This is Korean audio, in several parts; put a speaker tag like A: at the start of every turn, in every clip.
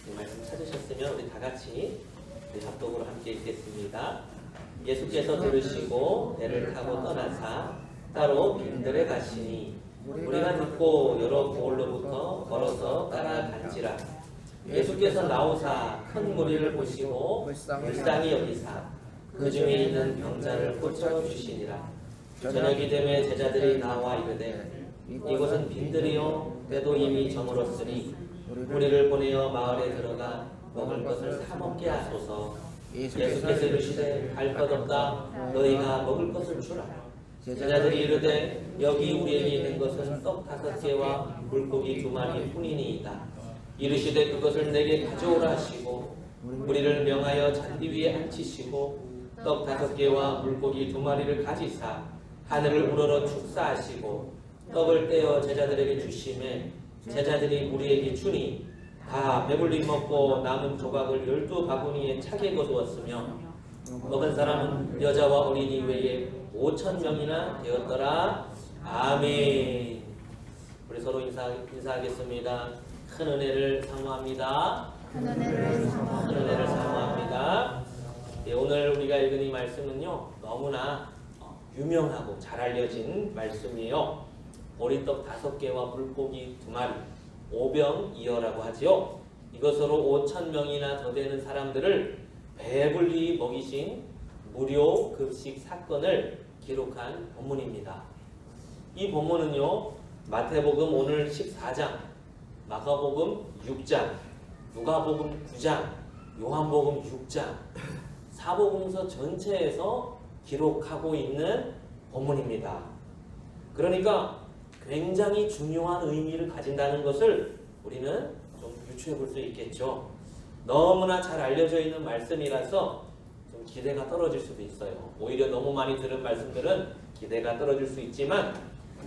A: 이 말씀 찾으셨으면 우리 다 같이 합독으로 함께 읽겠습니다. 예수께서 들으시고 배를 타고 떠나사 따로 빈들에 가시니 우리가 듣고 여러 고을로부터 걸어서 따라간지라. 예수께서 나오사 큰 무리를 보시고 불쌍히 여기사 그 중에 있는 병자를 고쳐 주시니라. 저녁이 되매 제자들이 나와 이르되 이곳은 빈들이요 때도 이미 저물었으니 우리를 보내어 마을에 들어가 먹을 것을 사 먹게 하소서. 예수께서 이르시되 갈 것 없다 너희가 먹을 것을 주라. 제자들이 이르되 여기 우리에게 있는 것은 떡 5개와 물고기 2마리 뿐이니이다. 이르시되 그것을 내게 가져오라 하시고 우리를 명하여 잔디 위에 앉히시고 떡 5개와 물고기 2마리를 가지사 하늘을 우러러 축사하시고 떡을 떼어 제자들에게 주시매 제자들이 우리에게 주니 다 배불리 먹고 남은 조각을 12바구니에 차게 거두었으며 먹은 사람은 여자와 어린이 외에 5,000명이나 되었더라. 아멘. 우리 서로 인사하겠습니다. 큰 은혜를 사모합니다. 큰 은혜를 사모합니다. 네, 오늘 우리가 읽은 이 말씀은요 너무나 유명하고 잘 알려진 말씀이에요. 보리떡 5개와 물고기 2마리, 오병이어라고 하지요. 이것으로 5,000명이나 더 되는 사람들을 배불리 먹이신 무료 급식 사건을 기록한 본문입니다. 이 본문은요 마태복음 오늘 14장, 마가복음 6장, 누가복음 9장, 요한복음 6장, 사복음서 전체에서 기록하고 있는 본문입니다. 그러니까 굉장히 중요한 의미를 가진다는 것을 우리는 좀 유추해 볼 수 있겠죠. 너무나 잘 알려져 있는 말씀이라서 좀 기대가 떨어질 수도 있어요. 오히려 너무 많이 들은 말씀들은 기대가 떨어질 수 있지만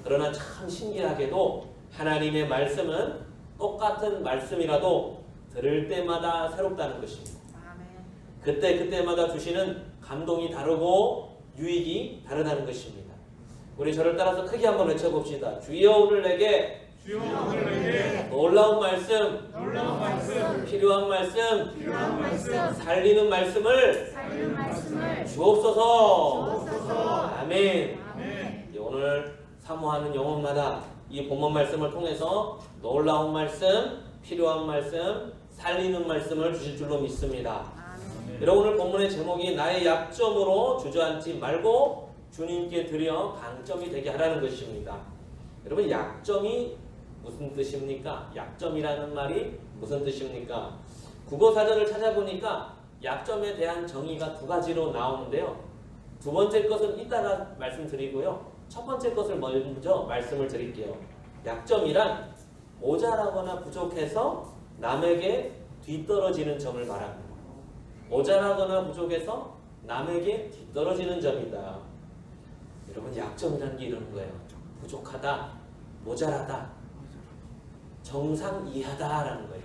A: 그러나 참 신기하게도 하나님의 말씀은 똑같은 말씀이라도 들을 때마다 새롭다는 것입니다. 그때마다 주시는 감동이 다르고 유익이 다르다는 것입니다. 우리 저를 따라서 크게 한번 외쳐봅시다. 주여 오늘 내게 놀라운 말씀, 필요한 말씀, 살리는 말씀을 주옵소서. 아멘. 오늘 사모하는 영혼마다 이 본문 말씀을 통해서 놀라운 말씀, 필요한 말씀, 살리는 말씀을 주실 줄로 믿습니다. 여러분 오늘 본문의 제목이 나의 약점으로 주저앉지 말고 주님께 드려 강점이 되게 하라는 것입니다. 여러분 약점이 무슨 뜻입니까? 약점이라는 말이 무슨 뜻입니까? 국어사전을 찾아보니까 약점에 대한 정의가 2가지로 나오는데요. 두 번째 것은 이따가 말씀드리고요. 첫 번째 것을 먼저 말씀을 드릴게요. 약점이란 모자라거나 부족해서 남에게 뒤떨어지는 점을 말합니다. 모자라거나 부족해서 남에게 뒤떨어지는 점이다. 여러분 약점이라는 게 이런 거예요. 부족하다, 모자라다, 정상 이하다라는 거예요.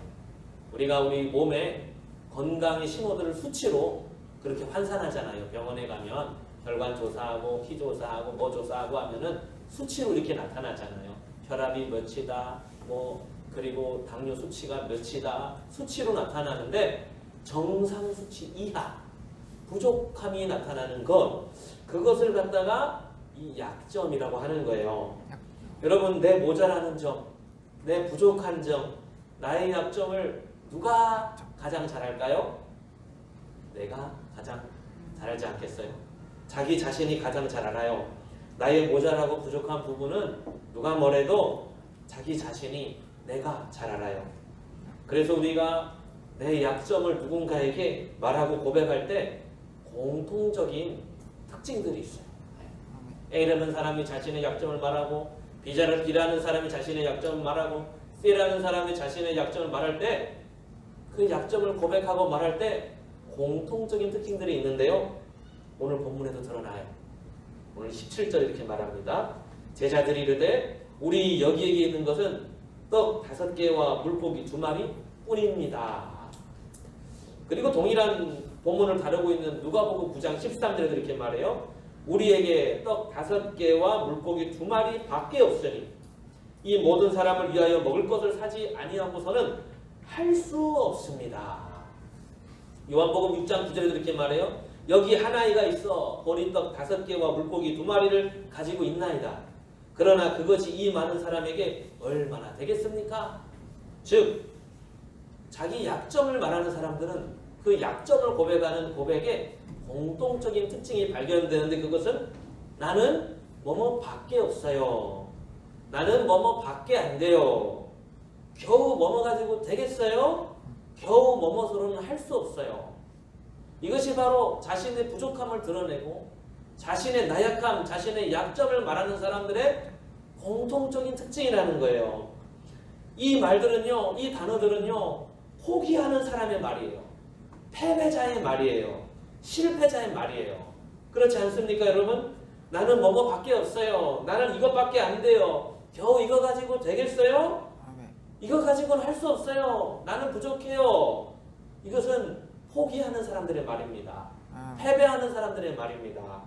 A: 우리가 우리 몸에 건강의 신호들을 수치로 그렇게 환산하잖아요. 병원에 가면 혈관 조사하고 피 조사하고 뭐 조사하고 하면은 수치로 이렇게 나타나잖아요. 혈압이 몇이다, 그리고 당뇨 수치가 몇이다, 수치로 나타나는데 정상 수치 이하, 부족함이 나타나는 것, 그것을 갖다가 이 약점이라고 하는 거예요. 여러분 내 모자라는 점, 내 부족한 점, 나의 약점을 누가 가장 잘할까요? 내가 가장 잘하지 않겠어요? 자기 자신이 가장 잘 알아요. 나의 모자라고 부족한 부분은 누가 뭐래도 자기 자신이 내가 잘 알아요. 그래서 우리가 내 약점을 누군가에게 말하고 고백할 때 공통적인 특징들이 있어요. A라는 사람이 자신의 약점을 말하고 B라는 사람이 자신의 약점을 말하고 C라는 사람이 자신의 약점을 말할 때 그 약점을 고백하고 말할 때 공통적인 특징들이 있는데요. 오늘 본문에도 드러나요. 오늘 17절 이렇게 말합니다. 제자들이 이르되 우리 여기에 있는 것은 떡 5개와 물고기 2마리 뿐입니다. 그리고 동일한 본문을 다루고 있는 누가복음 9장 13절에도 이렇게 말해요. 우리에게 떡 5개와 물고기 2마리 밖에 없으니 이 모든 사람을 위하여 먹을 것을 사지 아니하고서는 할 수 없습니다. 요한복음 6장 9절에도 이렇게 말해요. 여기 한 아이가 있어 보리떡 5개와 물고기 2마리를 가지고 있나이다. 그러나 그것이 이 많은 사람에게 얼마나 되겠습니까? 즉 자기 약점을 말하는 사람들은 그 약점을 고백하는 고백에 공통적인 특징이 발견되는데, 그것은 나는 뭐뭐밖에 없어요. 나는 뭐뭐밖에 안 돼요. 겨우 뭐뭐 가지고 되겠어요? 겨우 뭐뭐서로는 할 수 없어요. 이것이 바로 자신의 부족함을 드러내고 자신의 나약함, 자신의 약점을 말하는 사람들의 공통적인 특징이라는 거예요. 이 말들은요, 이 단어들은요, 포기하는 사람의 말이에요. 패배자의 말이에요. 실패자의 말이에요. 그렇지 않습니까, 여러분? 나는 뭐뭐밖에 없어요. 나는 이것밖에 안 돼요. 겨우 이거 가지고 되겠어요? 이거 가지고는 할 수 없어요. 나는 부족해요. 이것은 포기하는 사람들의 말입니다. 패배하는 사람들의 말입니다.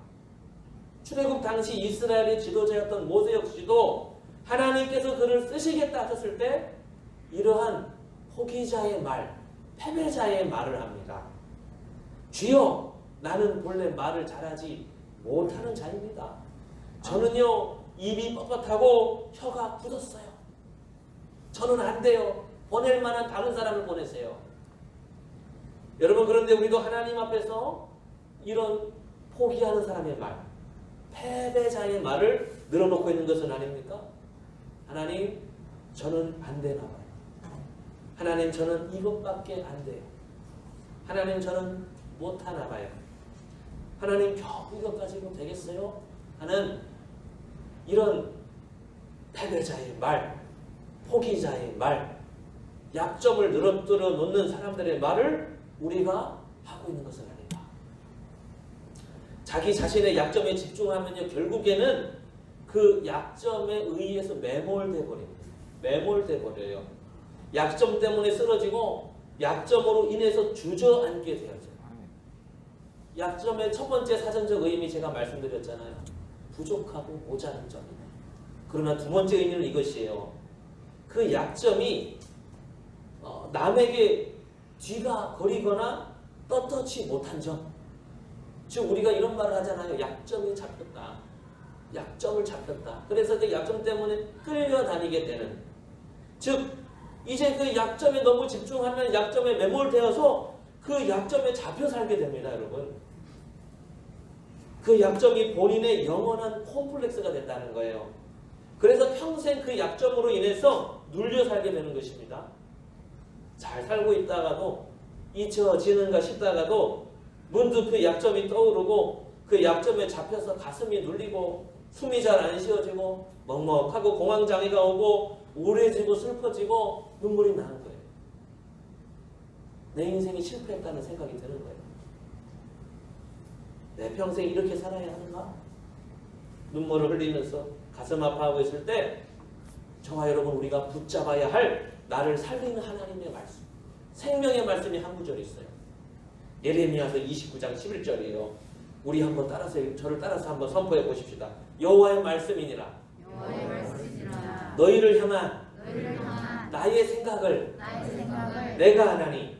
A: 출애굽 당시 이스라엘의 지도자였던 모세 역시도 하나님께서 그를 쓰시겠다 하셨을 때 이러한 포기자의 말, 패배자의 말을 합니다. 주여, 나는 본래 말을 잘하지 못하는 자입니다. 저는요, 입이 뻣뻣하고 혀가 굳었어요. 저는 안 돼요. 보낼 만한 다른 사람을 보내세요. 여러분, 그런데 우리도 하나님 앞에서 이런 포기하는 사람의 말, 패배자의 말을 늘어놓고 있는 것은 아닙니까? 하나님, 저는 안 되나 봐요. 하나님, 저는 이것밖에 안 돼요. 하나님, 저는 못하나 봐요. 하나님, 겨우 이것 가지고 되겠어요? 하는 이런 패배자의 말, 포기자의 말, 약점을 늘어뜨려 놓는 사람들의 말을 우리가 하고 있는 것은 아니다. 자기 자신의 약점에 집중하면요, 결국에는 그 약점에 의해서 매몰돼 버립니다. 매몰돼 버려요. 약점 때문에 쓰러지고 약점으로 인해서 주저앉게 되어져요. 약점의 첫 번째 사전적 의미 제가 말씀드렸잖아요. 부족하고 모자란 점이네. 그러나 두 번째 의미는 이것이에요. 그 약점이 남에게 뒤가 거리거나 떳떳지 못한 점. 즉 우리가 이런 말을 하잖아요. 약점이 잡혔다. 약점을 잡혔다. 그래서 그 약점 때문에 끌려다니게 되는. 즉 이제 그 약점에 너무 집중하면 약점에 매몰되어서 그 약점에 잡혀 살게 됩니다, 여러분. 그 약점이 본인의 영원한 콤플렉스가 된다는 거예요. 그래서 평생 그 약점으로 인해서 눌려 살게 되는 것입니다. 잘 살고 있다가도 잊혀지는가 싶다가도 문득 그 약점이 떠오르고 그 약점에 잡혀서 가슴이 눌리고 숨이 잘 안 쉬어지고 먹먹하고 공황장애가 오고 우울해지고 슬퍼지고 눈물이 나는 거예요. 내 인생이 실패했다는 생각이 드는 거예요. 내 평생 이렇게 살아야 하는가? 눈물을 흘리면서 가슴 아파하고 있을 때 저와 여러분 우리가 붙잡아야 할 나를 살리는 하나님의 말씀, 생명의 말씀이 한 구절 있어요. 예레미야서 29장 11절이에요. 우리 한번 저를 따라서 한번 선포해 보십시다. 여호와의 말씀이니라. 너희를 향한 나의 생각을 내가 하나니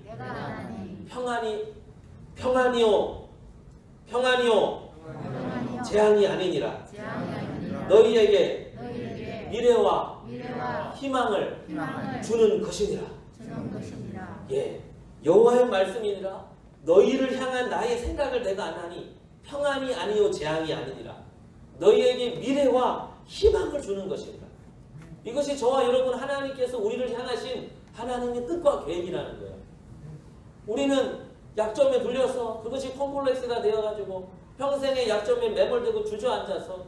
A: 평안이요 재앙이 아니니라. 너희에게 미래와 희망을 주는 것이니라. 예, 여호와의 말씀이니라. 너희를 향한 나의 생각을 내가 아나니 평안이 아니요 재앙이 아니니라. 너희에게 미래와 희망을 주는 것이니라. 이것이 저와 여러분 하나님께서 우리를 향하신 하나님의 뜻과 계획이라는 거예요. 우리는 약점에 눌려서 그것이 콤플렉스가 되어가지고 평생의 약점에 매몰되고 주저앉아서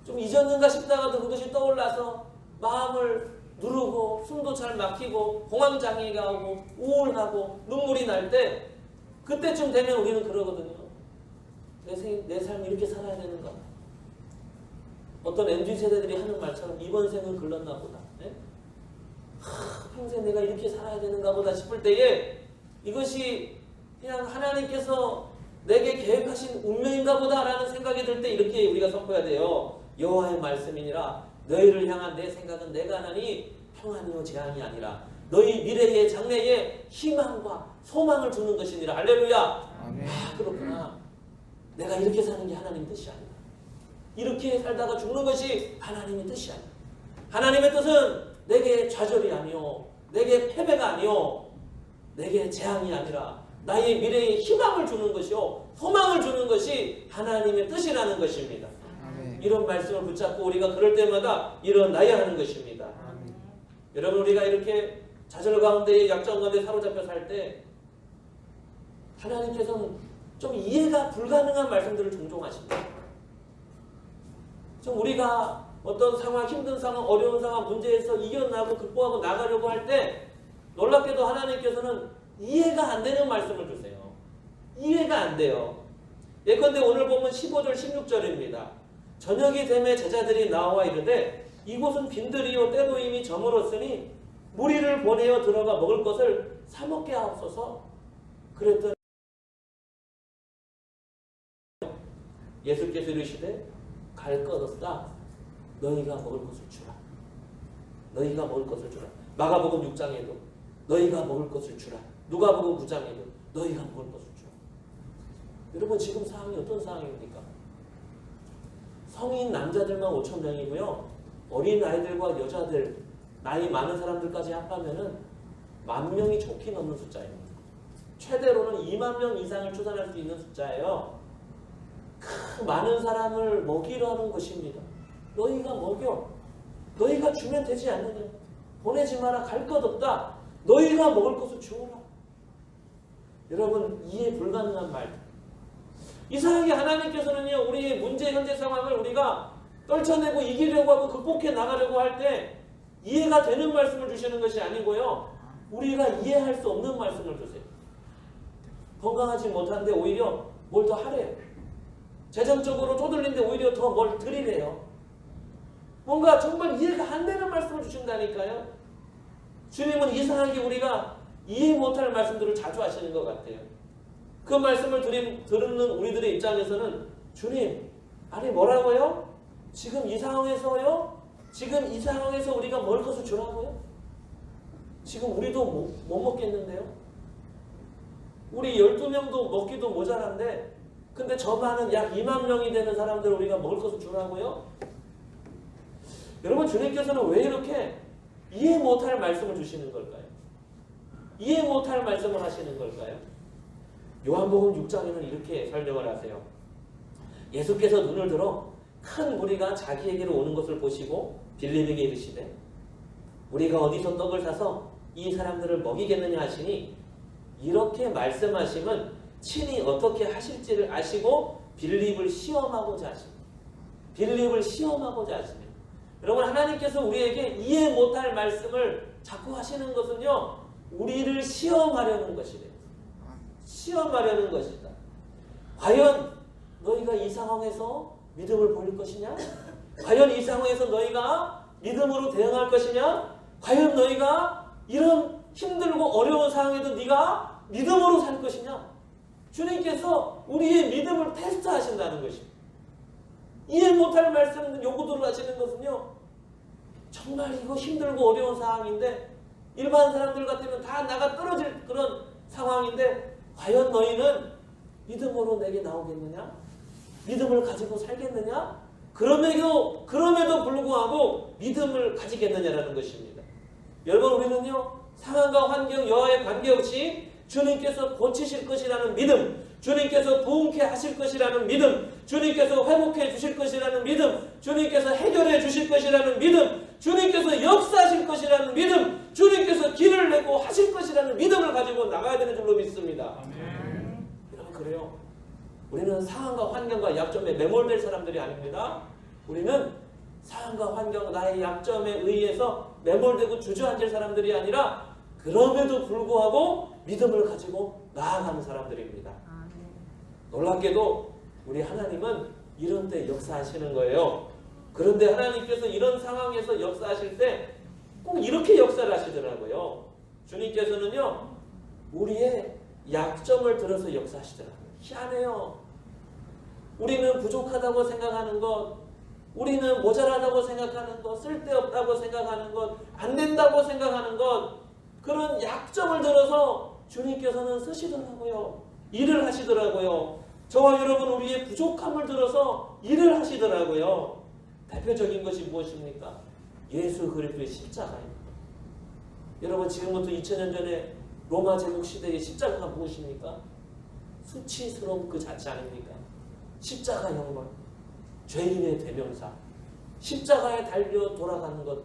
A: 좀 잊었는가 싶다가도 그것이 떠올라서 마음을 누르고 숨도 잘 막히고 공황장애가 오고 우울하고 눈물이 날 때 그때쯤 되면 우리는 그러거든요. 내 삶이 이렇게 살아야 되는가? 어떤 MZ세대들이 하는 말처럼 이번 생은 글렀나 보다. 네? 평생 내가 이렇게 살아야 되는가 보다 싶을 때에 이것이 그냥 하나님께서 내게 계획하신 운명인가 보다라는 생각이 들 때 이렇게 우리가 선포해야 돼요. 여호와의 말씀이니라. 너희를 향한 내 생각은 내가 하나니 평안이요 재앙이 아니라 너희 미래의 장래에 희망과 소망을 주는 것이니라. 할렐루야.
B: 아멘.
A: 아, 그렇구나. 내가 이렇게 사는 게 하나님의 뜻이 아니다. 이렇게 살다가 죽는 것이 하나님의 뜻이 아니다. 하나님의 뜻은 내게 좌절이 아니요, 내게 패배가 아니요, 내게 재앙이 아니라 나의 미래에 희망을 주는 것이요, 소망을 주는 것이 하나님의 뜻이라는 것입니다.
B: 아멘.
A: 이런 말씀을 붙잡고 우리가 그럴 때마다 일어나야 하는 것입니다.
B: 아멘.
A: 여러분, 우리가 이렇게 좌절 가운데, 약점 가운데 사로잡혀 살 때 하나님께서는 좀 이해가 불가능한 말씀들을 종종 하십니다. 좀 우리가 어떤 상황, 힘든 상황, 어려운 상황, 문제에서 이겨나고 극복하고 나가려고 할 때 놀랍게도 하나님께서는 이해가 안 되는 말씀을 주세요. 이해가 안 돼요. 예컨대 오늘 보면 15절, 16절입니다. 저녁이 되매 제자들이 나와 이르되 이곳은 빈들이요 때도 이미 저물었으니 무리를 보내어 들어가 먹을 것을 사 먹게 하옵소서. 그랬더니 예수께서 이르시되 갈 것 없다. 너희가 먹을 것을 주라. 너희가 먹을 것을 주라. 마가복음 6장에도 너희가 먹을 것을 주라. 누가복음 9장에도 너희가 먹을 것을 주라. 여러분, 지금 상황이 어떤 상황입니까? 성인 남자들만 5,000명이고요. 어린 아이들과 여자들, 나이 많은 사람들까지 합하면은 10,000명이 좋게 넘는 숫자입니다. 최대로는 20,000명 이상을 추산할 수 있는 숫자예요. 그 많은 사람을 먹이려 하는 것입니다. 너희가 먹여. 너희가 주면 되지 않느냐. 보내지 마라. 갈 것 없다. 너희가 먹을 것을 주어라. 여러분, 이해 불가능한 말. 이상하게 하나님께서는요, 우리의 문제 현재 상황을 우리가 떨쳐내고 이기려고 하고 극복해 나가려고 할 때 이해가 되는 말씀을 주시는 것이 아니고요, 우리가 이해할 수 없는 말씀을 주세요. 건강하지 못한데 오히려 뭘 더 하래요. 재정적으로 쪼들린데 오히려 더 뭘 드리래요. 뭔가 정말 이해가 안 되는 말씀을 주신다니까요. 주님은 이상하게 우리가 이해 못할 말씀들을 자주 하시는 것 같아요. 그 말씀을 들은 우리들의 입장에서는 주님, 아니 뭐라고요? 지금 이 상황에서요? 지금 이 상황에서 우리가 먹을 것을 주라고요? 지금 우리도 못 먹겠는데요? 우리 12명도 먹기도 모자란데 근데 저 많은 약 20,000명이 되는 사람들 우리가 먹을 것을 주라고요? 여러분, 주님께서는 왜 이렇게 이해 못할 말씀을 주시는 걸까요? 이해 못할 말씀을 하시는 걸까요? 요한복음 6장에는 이렇게 설명을 하세요. 예수께서 눈을 들어 큰 무리가 자기에게로 오는 것을 보시고 빌립에게 이르시되 우리가 어디서 떡을 사서 이 사람들을 먹이겠느냐 하시니 이렇게 말씀하심은 친히 어떻게 하실지를 아시고 빌립을 시험하고자 하십니다. 빌립을 시험하고자 하십니다. 여러분, 하나님께서 우리에게 이해 못할 말씀을 자꾸 하시는 것은요, 우리를 시험하려는 것이래요. 시험하려는 것이다. 과연 너희가 이 상황에서 믿음을 보일 것이냐? 과연 이 상황에서 너희가 믿음으로 대응할 것이냐? 과연 너희가 이런 힘들고 어려운 상황에도 네가 믿음으로 살 것이냐? 주님께서 우리의 믿음을 테스트하신다는 것입니다. 이해 못할 말씀 요구들을 하시는 것은요, 정말 이거 힘들고 어려운 상황인데 일반 사람들 같으면 다 나가 떨어질 그런 상황인데 과연 너희는 믿음으로 내게 나오겠느냐? 믿음을 가지고 살겠느냐? 그럼에도 불구하고 믿음을 가지겠느냐라는 것입니다. 여러분, 우리는요, 상황과 환경, 여하에 관계없이 주님께서 고치실 것이라는 믿음, 주님께서 부흥케 하실 것이라는 믿음, 주님께서 회복해 주실 것이라는 믿음, 주님께서 해결해 주실 것이라는 믿음, 주님께서 역사하실 것이라는 믿음, 주님께서 길을 내고 하실 것이라는 믿음을 가지고 나가야 되는 줄로 믿습니다.
B: 아멘.
A: 여러분, 그래요. 우리는 상황과 환경과 약점에 매몰될 사람들이 아닙니다. 우리는 상황과 환경, 나의 약점에 의해서 매몰되고 주저앉을 사람들이 아니라 그럼에도 불구하고 믿음을 가지고 나아가는 사람들입니다. 놀랍게도 우리 하나님은 이런 때 역사하시는 거예요. 그런데 하나님께서 이런 상황에서 역사하실 때 꼭 이렇게 역사를 하시더라고요. 주님께서는요, 우리의 약점을 들어서 역사하시더라고요. 희한해요. 우리는 부족하다고 생각하는 것, 우리는 모자라다고 생각하는 것, 쓸데없다고 생각하는 것, 안 된다고 생각하는 것, 그런 약점을 들어서 주님께서는 쓰시더라고요. 일을 하시더라고요. 저와 여러분 우리의 부족함을 들어서 일을 하시더라고요. 대표적인 것이 무엇입니까? 예수 그리스도의 십자가입니다. 여러분 지금부터 2000년 전에 로마 제국 시대의 십자가가 무엇입니까? 수치스러운 그 자체 아닙니까? 십자가 형벌, 죄인의 대명사, 십자가에 달려 돌아가는 것,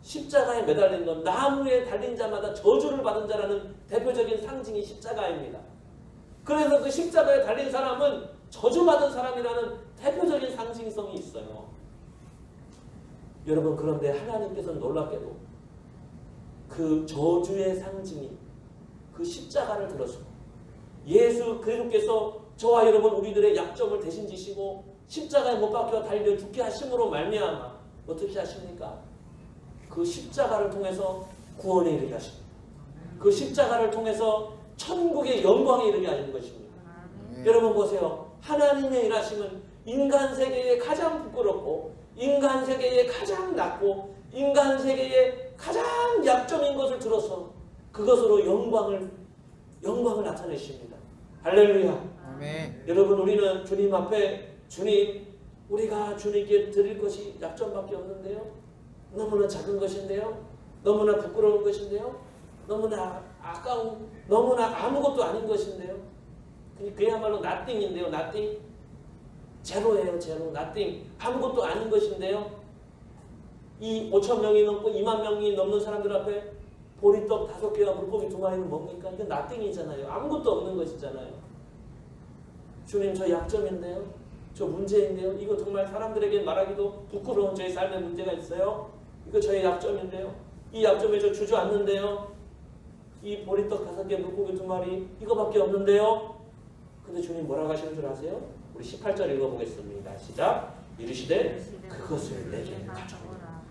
A: 십자가에 매달린 것, 나무에 달린 자마다 저주를 받은 자라는 대표적인 상징이 십자가입니다. 그래서 그 십자가에 달린 사람은 저주받은 사람이라는 대표적인 상징성이 있어요. 여러분 그런데 하나님께서는 놀랍게도 그 저주의 상징이 그 십자가를 들어서 예수 그리스도께서 저와 여러분 우리들의 약점을 대신 지시고 십자가에 못 박혀 달려 죽게 하심으로 말미암아 어떻게 하십니까? 그 십자가를 통해서 구원에 이르게 하십니다. 그 십자가를 통해서 천국의 영광에 이르게 하시는 것입니다. 여러분 보세요. 하나님의 일하심은 인간 세계에 가장 부끄럽고 인간 세계에 가장 낮고 인간 세계에 가장 약점인 것을 들어서 그것으로 영광을 나타내십니다. 할렐루야.
B: 아멘.
A: 여러분 우리는 주님 앞에 주님 우리가 주님께 드릴 것이 약점밖에 없는데요. 너무나 작은 것인데요. 너무나 부끄러운 것인데요. 너무나 아까운 너무나 아무것도 아닌 것인데요. 그야말로 nothing인데요. nothing. 제로예요. 제로. nothing. 아무것도 아닌 것인데요. 이 5,000명이 넘고 2만 명이 넘는 사람들 앞에 보리떡 5개와 물고기 2마리는 뭡니까? 이건 nothing이잖아요. 아무것도 없는 것이잖아요. 주님 저 약점인데요. 저 문제인데요. 이거 정말 사람들에게 말하기도 부끄러운 저의 삶에 문제가 있어요. 이거 저의 약점인데요. 이 약점에 저 주저앉는데요. 이 보리떡 5개 물고기 2마리 이거밖에 없는데요. 근데 주님 뭐라고 하시는 줄 아세요? 우리 18절 읽어보겠습니다. 시작. 이르시되 그것을 내게 가져오라.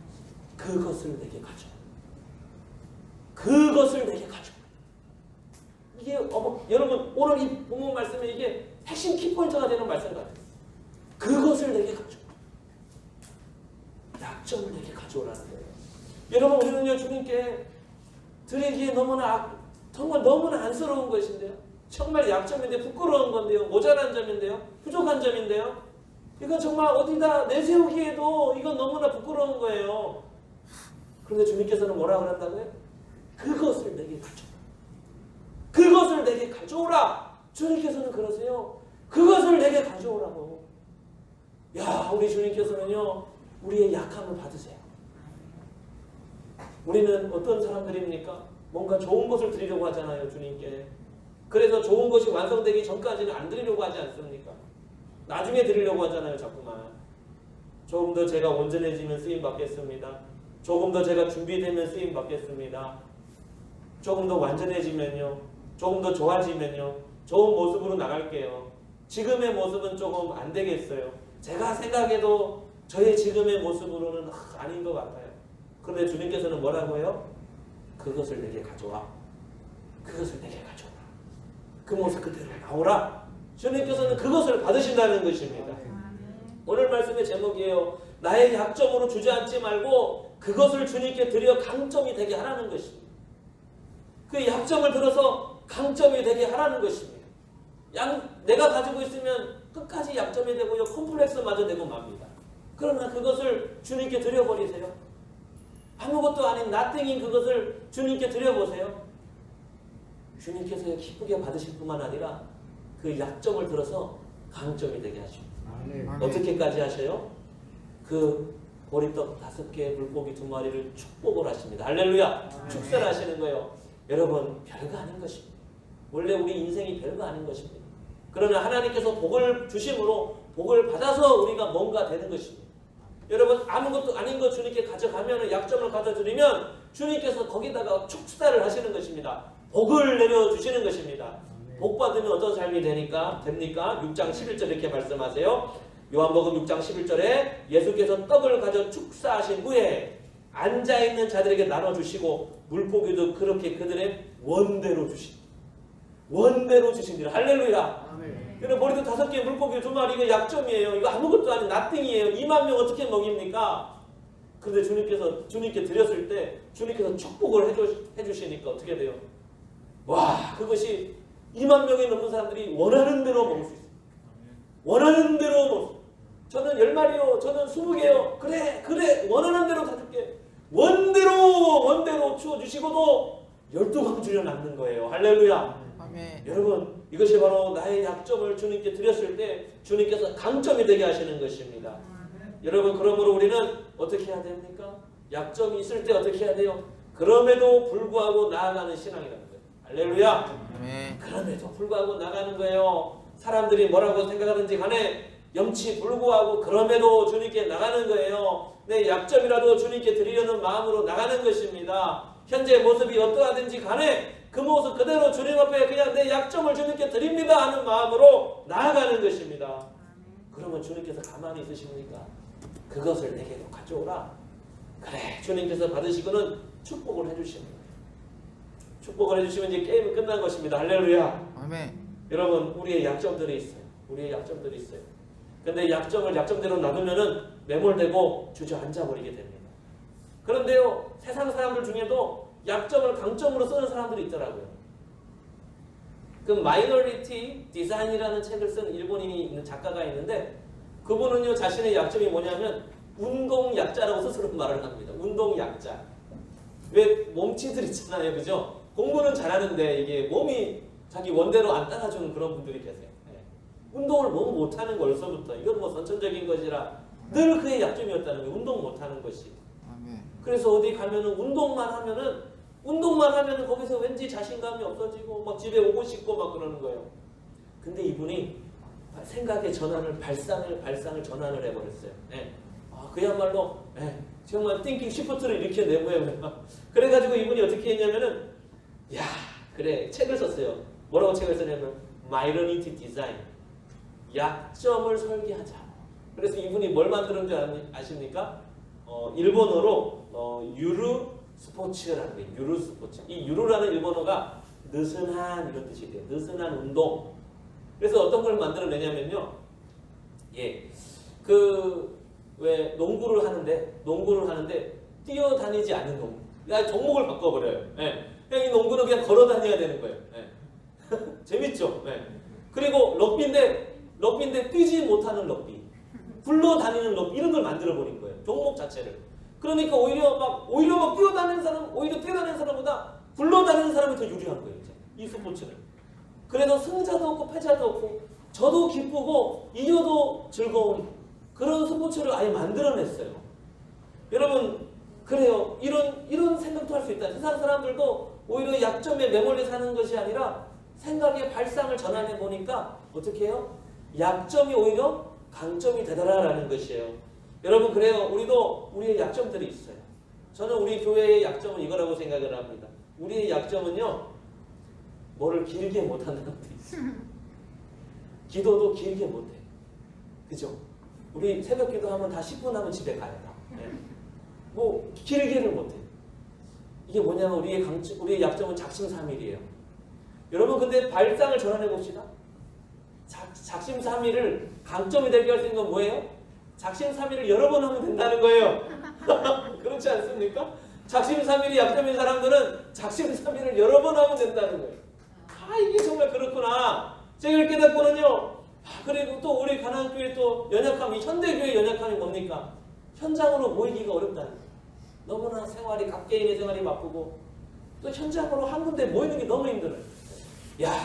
A: 그것을 내게 가져오라. 그것을 내게 가져오라. 이게 여러분 오늘 이 본문 말씀에 이게 핵심 키포인트가 되는 말씀 같아요. 그것을 내게 가져오라. 약점을 내게 가져오라는 거예요. 여러분 우리는요 주님께 드리기에 정말 너무나 안쓰러운 것인데요. 정말 약점인데 부끄러운 건데요. 모자란 점인데요. 부족한 점인데요. 이건 정말 어디다 내세우기에도 이건 너무나 부끄러운 거예요. 그런데 주님께서는 뭐라고 한다고요? 그것을 내게 가져오라. 그것을 내게 가져오라. 주님께서는 그러세요. 그것을 내게 가져오라고. 야, 우리 주님께서는요. 우리의 약함을 받으세요. 우리는 어떤 사람들입니까? 뭔가 좋은 것을 드리려고 하잖아요. 주님께. 그래서 좋은 것이 완성되기 전까지는 안 드리려고 하지 않습니까? 나중에 드리려고 하잖아요. 자꾸만. 조금 더 제가 온전해지면 쓰임 받겠습니다. 조금 더 제가 준비되면 쓰임 받겠습니다. 조금 더 완전해지면요. 조금 더 좋아지면요. 좋은 모습으로 나갈게요. 지금의 모습은 조금 안 되겠어요. 제가 생각해도 저의 지금의 모습으로는 아닌 것 같아요. 그런데 주님께서는 뭐라고 해요? 그것을 내게 가져와. 그것을 내게 가져와. 그 모습 그대로 나오라. 주님께서는 그것을 받으신다는 것입니다. 오늘 말씀의 제목이에요. 나의 약점으로 주저앉지 말고 그것을 주님께 드려 강점이 되게 하라는 것입니다. 그 약점을 들어서 강점이 되게 하라는 것입니다. 내가 가지고 있으면 끝까지 약점이 되고요. 콤플렉스마저 되고 맙니다. 그러나 그것을 주님께 드려버리세요. 아무것도 아닌 nothing인 그것을 주님께 드려보세요. 주님께서 기쁘게 받으실 뿐만 아니라 그 약점을 들어서 강점이 되게 하십니다. 어떻게까지 하셔요? 그 보리떡 5개, 물고기 2마리를 축복을 하십니다. 할렐루야! 축사를 하시는 거예요. 여러분, 별거 아닌 것입니다. 원래 우리 인생이 별거 아닌 것입니다. 그러나 하나님께서 복을 주심으로 복을 받아서 우리가 뭔가 되는 것입니다. 여러분, 아무것도 아닌 것 주님께 가져가면 약점을 가져드리면 주님께서 거기다가 축사를 하시는 것입니다. 복을 내려주시는 것입니다. 복 받으면 어떤 삶이 됩니까? 6장 11절 이렇게 말씀하세요. 요한복음 6장 11절에 예수께서 떡을 가져 축사하신 후에 앉아있는 자들에게 나눠주시고 물고기도 그렇게 그들의 원대로 주십니다. 할렐루야. 여러분 머리도 5개 물고기 2마리 이거 약점이에요. 이거 아무것도 아닌 nothing이에요. 2만 명 어떻게 먹입니까? 그런데 주님께 드렸을 때 주님께서 축복을 해주시니까 어떻게 돼요? 와, 그것이 2만 명이 넘는 사람들이 원하는 대로 먹을 수 있어요. 원하는 대로 먹을 수 있어요. 저는 10마리요. 저는 20개요. 그래. 원하는 대로 다 줄게. 원대로 주어주시고도 12방 주려 남는 거예요. 할렐루야.
B: 아멘.
A: 여러분, 이것이 바로 나의 약점을 주님께 드렸을 때 주님께서 강점이 되게 하시는 것입니다. 여러분, 그러므로 우리는 어떻게 해야 됩니까? 약점이 있을 때 어떻게 해야 돼요? 그럼에도 불구하고 나아가는 신앙이라는 거예요. 할렐루야.
B: 아멘.
A: 그럼에도 불구하고 나가는 거예요. 사람들이 뭐라고 생각하든지 간에 염치 불구하고 그럼에도 주님께 나가는 거예요. 내 약점이라도 주님께 드리려는 마음으로 나가는 것입니다. 현재 모습이 어떠하든지 간에 그 모습 그대로 주님 앞에 그냥 내 약점을 주님께 드립니다 하는 마음으로 나아가는 것입니다. 그러면 주님께서 가만히 있으십니까? 그것을 내게로 가져오라. 그래, 주님께서 받으시고는 축복을 해주시는 거예요. 축복을 해주시면 이제 게임은 끝난 것입니다. 할렐루야.
B: 아멘.
A: 여러분, 우리의 약점들이 있어요. 근데 약점을 약점대로 놔두면은 매몰되고 주저앉아 버리게 됩니다. 그런데요, 세상 사람들 중에도 약점을 강점으로 쓰는 사람들이 있더라고요. 그 마이너리티 디자인이라는 책을 쓴 일본인이 있는 작가가 있는데 그분은요, 자신의 약점이 뭐냐면 운동약자라고 스스로 말을 합니다. 운동약자. 왜 몸치들 있잖아요, 그죠? 공부는 잘하는데 이게 몸이 자기 원대로 안 따라주는 그런 분들이 계세요. 운동을 너무 못하는 거 벌써부터 이건 뭐 선천적인 것이라 늘 그의 약점이었다는 거예요. 운동 못하는 것이.
B: 아멘.
A: 그래서 어디 가면은 운동만 하면은 거기서 왠지 자신감이 없어지고 막 집에 오고 싶고 막 그러는 거예요. 근데 이분이 생각의 전환을 발상을 전환을 해버렸어요. 그야말로 정말 띵킹 시프트를 이렇게 내보여요. 그래가지고 이분이 어떻게 했냐면은 그래, 책을 썼어요. 뭐라고 책을 썼냐면 마이너리티 디자인, 약점을 설계하자. 그래서 이분이 뭘 만드는 줄 아십니까? 일본어로 유루 스포츠라는 거예요. 유루 스포츠. 이 유루라는 일본어가 느슨한 이런 뜻이 돼요. 느슨한 운동. 그래서 어떤 걸 만들어내냐면요. 왜 농구를 하는데 뛰어다니지 않는 농구. 종목을 바꿔버려요. 그냥 이 농구는 그냥 걸어 다녀야 되는 거예요. 재밌죠? 그리고 럭비인데 뛰지 못하는 럭비, 굴러다니는 럭비 이런 걸 만들어 버린 거예요. 종목 자체를. 그러니까 오히려 막 뛰어다니는 사람보다 굴러다니는 사람이 더 유리한 거예요. 이제. 이 스포츠를. 그래서 승자도 없고 패자도 없고 저도 기쁘고 이겨도 즐거운 그런 스포츠를 아예 만들어냈어요. 여러분, 그래요. 이런 생각도 할 수 있다. 세상 사람들도 오히려 약점에 매몰려 사는 것이 아니라 생각의 발상을 전환해 보니까 어떻게 해요? 약점이 오히려 강점이 되더라라는 것이에요. 여러분, 그래요. 우리도 우리의 약점들이 있어요. 저는 우리 교회의 약점은 이거라고 생각을 합니다. 우리의 약점은요, 뭐를 길게 못한다는 것도 있어요. 기도도 길게 못해. 그죠? 우리 새벽 기도하면 다 10분 하면 집에 가요. 뭐 길게를 못해. 이게 뭐냐면 우리의 약점은 작심삼일이에요. 여러분, 근데 발상을 전환해 봅시다. 작심삼일을 강점이 되게 할 수 있는 건 뭐예요? 작심삼일을 여러 번 하면 된다는 거예요. 그렇지 않습니까? 작심삼일이 약점인 사람들은 작심삼일을 여러 번 하면 된다는 거예요. 이게 정말 그렇구나. 제가 이렇게 깨닫고는요. 그리고 또 우리 가나안교회 또 연약함, 이 현대교회 연약함이 뭡니까? 현장으로 모이기가 어렵다는 거예요. 너무나 각개인의 생활이 바쁘고 또 현장으로 한 군데 모이는 게 너무 힘들어요.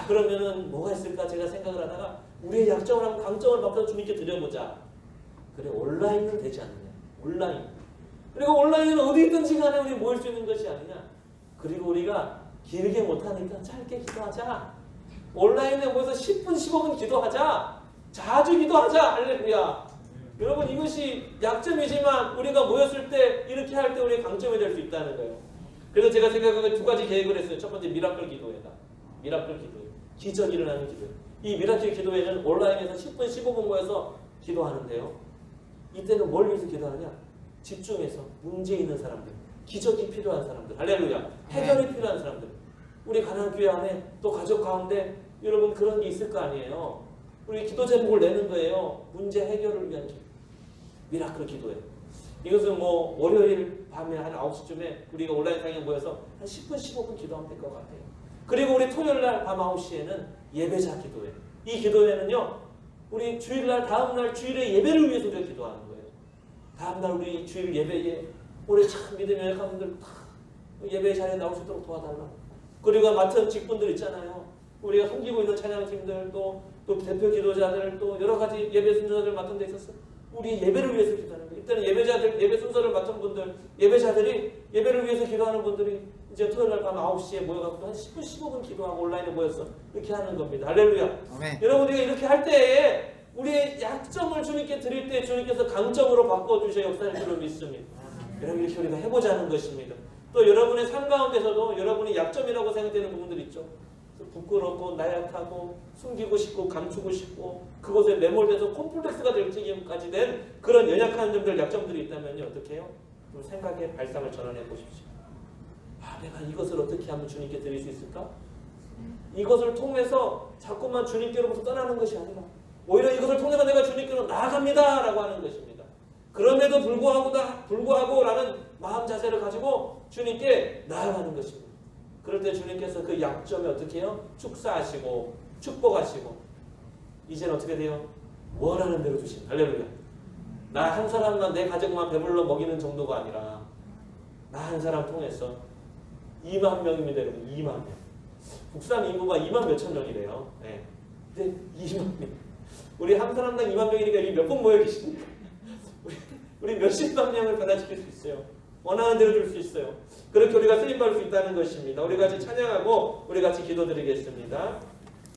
A: 그러면은 뭐가 있을까 제가 생각을 하다가 우리의 약점을 하고 강점을 바꿔서 주님께 드려보자. 그래, 온라인은 되지 않느냐. 온라인. 그리고 온라인은 어디 있든지 간에 우리 모일 수 있는 것이 아니냐. 그리고 우리가 길게 못하니까 짧게 기도하자. 온라인에 모여서 10분 15분 기도하자. 자주 기도하자. 할렐루야. 여러분, 이것이 약점이지만 우리가 모였을 때 이렇게 할 때 우리의 강점이 될 수 있다는 거예요. 그래서 제가 생각하기에 2가지 계획을 했어요. 첫 번째, 미라클 기도회다. 미라클 기도회. 기적이 일어나는 기도회. 이 미라클 기도회는 온라인에서 10분 15분 모여서 기도하는데요. 이때는 뭘 위해서 기도하느냐? 집중해서 문제 있는 사람들, 기적이 필요한 사람들, 할렐루야, 해결이 필요한 사람들. 우리 가나안교회 안에 또 가족 가운데 여러분 그런 게 있을 거 아니에요. 우리 기도 제목을 내는 거예요. 문제 해결을 위한 기도. 미라클 기도회.
B: 이것은 뭐 월요일 밤에 한 9시쯤에 우리가 온라인 강의에 모여서 한 10분, 15분 기도하면 될 것 같아요. 그리고 우리 토요일 날 밤 9시에는 예배자 기도회. 이 기도회는요, 우리 주일날, 다음날 주일의 예배를 위해서 우리가 기도하는 거예요. 다음날 우리 주일 예배에 우리 참 믿음의 연약한 분들 다 예배 자리에 나올 수 있도록 도와달라. 그리고 맡은 직분들 있잖아요. 우리가 섬기고 있는 찬양팀들, 또 대표 기도자들, 또 여러 가지 예배 순서를 맡은 데 있어서 우리 예배를 위해서 기도하는 거예요. 일단은 예배자들, 예배 순서를 맡은 분들, 예배자들이 예배를 위해서 기도하는 분들이 이제 토요일 날 밤 9시에 모여갖고 한 10분, 15분 기도하고 온라인에 모여서 이렇게 하는 겁니다. 할렐루야.
C: 아멘.
B: 여러분, 우리가 이렇게 할 때에 우리의 약점을 주님께 드릴 때 주님께서 강점으로 바꿔주셔야 역사를 줄을 믿습니다. 여러분, 이렇게 우리가 해보자는 것입니다. 또 여러분의 삶 가운데서도 여러분이 약점이라고 생각되는 부분들 있죠. 부끄럽고 나약하고 숨기고 싶고 감추고 싶고 그것에 매몰돼서 콤플렉스가 될 지경까지 된 그런 연약한 점들, 약점들이 있다면요, 어떻게 해요? 좀 생각의 발상을 전환해 보십시오. 아, 내가 이것을 어떻게 하면 주님께 드릴 수 있을까? 이것을 통해서 자꾸만 주님께로부터 떠나는 것이 아니라 오히려 이것을 통해서 내가 주님께로 나아갑니다 라고 하는 것입니다. 그럼에도 불구하고라는 마음 자세를 가지고 주님께 나아가는 것입니다. 그럴 때 주님께서 그 약점에 어떻게 해요? 축사하시고 축복하시고 이제는 어떻게 돼요? 원하는 대로 주신. 할렐루야. 나 한 사람만, 내 가족만 배불러 먹이는 정도가 아니라 나 한 사람 통해서 2만 명입니다. 여러분, 2만 명. 국산 인구가 2만 몇천 명이래요. 네. 근데 2만 명. 우리 한 사람당 2만 명이니까 여기 몇 분 모여 계십니까? 우리 몇십만 명을 변화시킬 수 있어요. 원하는 대로 줄 수 있어요. 그렇게 우리가 쓰임받을 수 있다는 것입니다. 우리 같이 찬양하고 우리 같이 기도드리겠습니다.